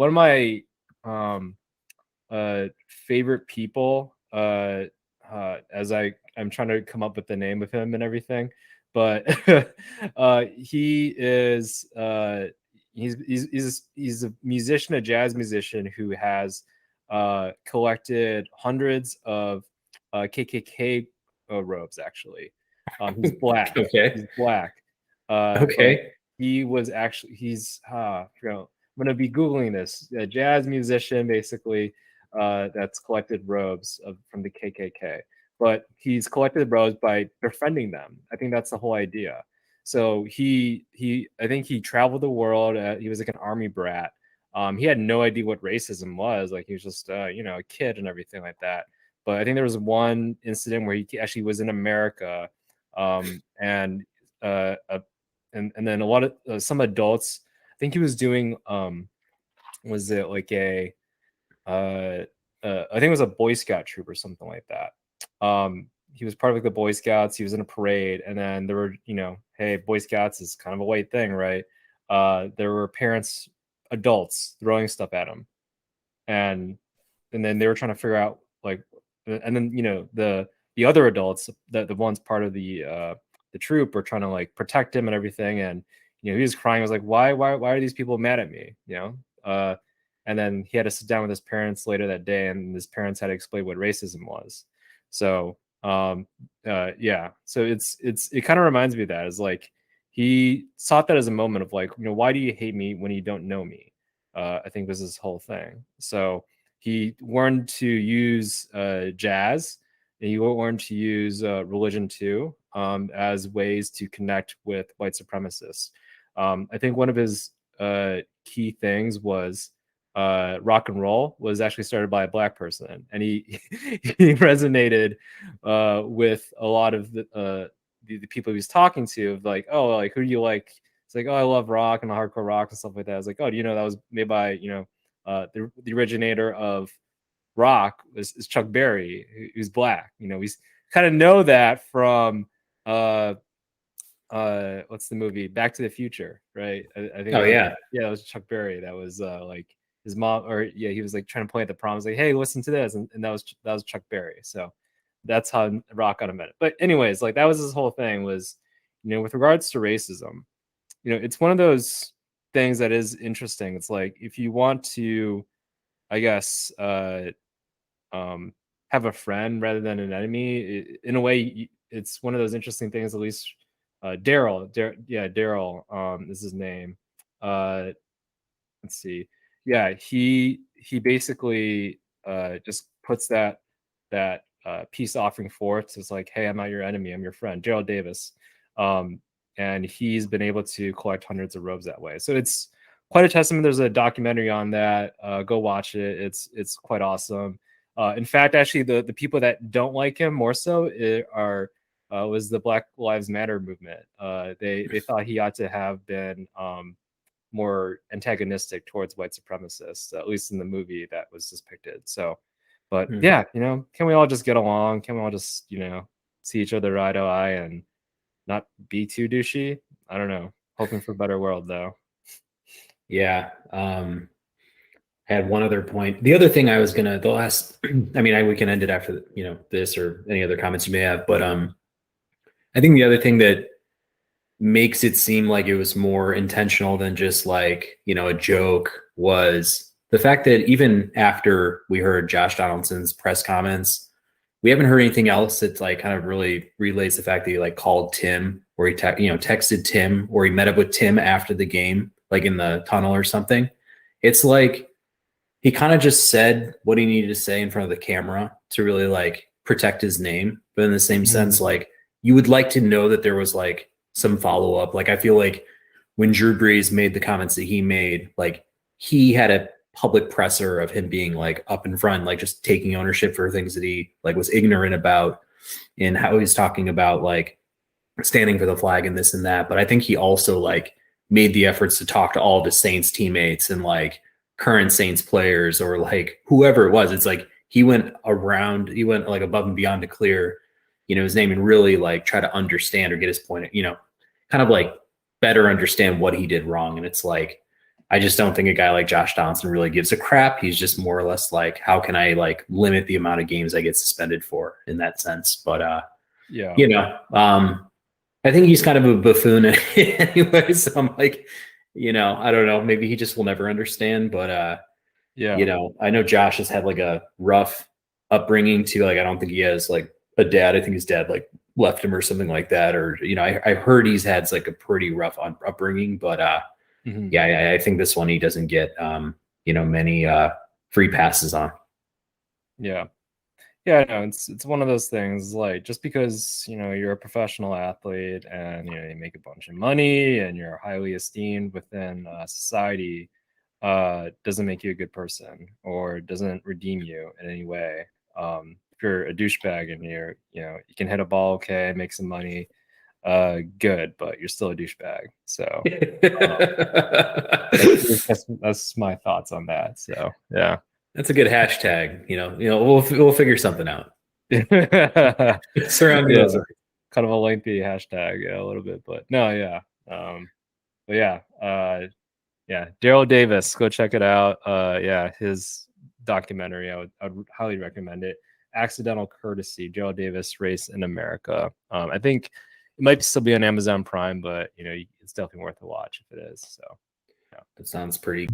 one of my favorite people, as I'm trying to come up with the name of him and everything, but he is he's a musician, a jazz musician who has collected hundreds of KKK robes. Actually, he's black. Okay. He's black. But Okay. he was actually I'm gonna be googling this. A jazz musician, basically, that's collected robes from the KKK. But he's collected robes by befriending them. I think that's the whole idea. So I think he traveled the world. He was like an army brat. He had no idea what racism was. Like he was just a kid and everything like that. But I think there was one incident where he actually was in America, and then a lot of some adults. I think he was doing was it like a I think it was a Boy Scout troop or something like that. He was part of like the Boy Scouts. He was in a parade, and then there were, hey, Boy Scouts is kind of a white thing, right? There were parents, adults throwing stuff at him, and then they were trying to figure out like, and then the other adults, the ones part of the troop, were trying to like protect him and everything, and he was crying. I was like, why are these people mad at me? And then he had to sit down with his parents later that day, and his parents had to explain what racism was. So yeah, so it kind of reminds me of that. Is like he sought that as a moment of like, why do you hate me when you don't know me? I think was his whole thing. So he learned to use jazz, and he learned to use religion too, as ways to connect with white supremacists. I think one of his key things was rock and roll was actually started by a black person, and he he resonated with a lot of the people he was talking to, of like, oh, like, who do you like? It's like, oh, I love rock and hardcore rock and stuff like that. I was like, oh, do you know that was made by the originator of rock is Chuck Berry, who's black. We kind of know that from what's the movie Back to the Future, right? I think Oh yeah. Yeah, it was Chuck Berry. That was like his mom, or yeah, he was like trying to point at the prom, like, hey, listen to this, and that was Chuck Berry. So that's how rock got invented. But anyways, like that was his whole thing, was with regards to racism, it's one of those things that is interesting. It's like, if you want to, I guess, have a friend rather than an enemy, in a way, it's one of those interesting things. At least Daryl, is his name. Let's see. Yeah, he basically just puts that peace offering forth. It's like, hey, I'm not your enemy, I'm your friend, Daryl Davis. And he's been able to collect hundreds of robes that way. So it's quite a testament. There's a documentary on that. Go watch it. It's quite awesome. In fact, actually, the people that don't like him more so was the Black Lives Matter movement. They thought he ought to have been more antagonistic towards white supremacists, at least in the movie that was depicted. So, but yeah, can we all just get along? Can we all just see each other eye to eye and not be too douchey? I don't know. Hoping for a better world, though. Yeah. I had one other point. The other thing I was gonna, we can end it after this or any other comments you may have, but I think the other thing that makes it seem like it was more intentional than just like a joke was the fact that even after we heard Josh Donaldson's press comments, we haven't heard anything else that like kind of really relays the fact that he like called Tim, or he texted Tim, or he met up with Tim after the game, like in the tunnel or something. It's like he kind of just said what he needed to say in front of the camera to really like protect his name. But in the same sense, like, you would like to know that there was like some follow-up. Like, I feel like when Drew Brees made the comments that he made, like he had a public presser of him being like up in front, like just taking ownership for things that he like was ignorant about, and how he's talking about like standing for the flag and this and that. But I think he also like made the efforts to talk to all the Saints teammates and like current Saints players, or like whoever it was. It's like he went like above and beyond to clear his name, and really like try to understand or get his point, kind of like better understand what he did wrong. And it's like, I just don't think a guy like Josh Donaldson really gives a crap. He's just more or less like, how can I like limit the amount of games I get suspended for in that sense? But Yeah. you know, I think he's kind of a buffoon anyway. So I'm like, I don't know. Maybe he just will never understand. But Yeah. I know Josh has had like a rough upbringing too. Like, I don't think he has like a dad. I think his dad like left him or something like that. Or, I heard he's had like a pretty rough upbringing, but yeah, I think this one he doesn't get, many free passes on. Yeah. Yeah, no, it's one of those things, like, just because, you're a professional athlete and, you make a bunch of money and you're highly esteemed within society, doesn't make you a good person or doesn't redeem you in any way. If you're a douchebag and you can hit a ball, okay, make some money, good, but you're still a douchebag. So that's my thoughts on that. So yeah. That's a good hashtag. We'll figure something out. Surrounding Yeah, those. kind of a lengthy hashtag, yeah, a little bit, but no, yeah. But yeah, Daryl Davis, go check it out. Yeah, his documentary, I would highly recommend it. Accidental Courtesy, Daryl Davis, Race in America. I think it might still be on Amazon Prime, but it's definitely worth a watch if it is. So yeah. That sounds pretty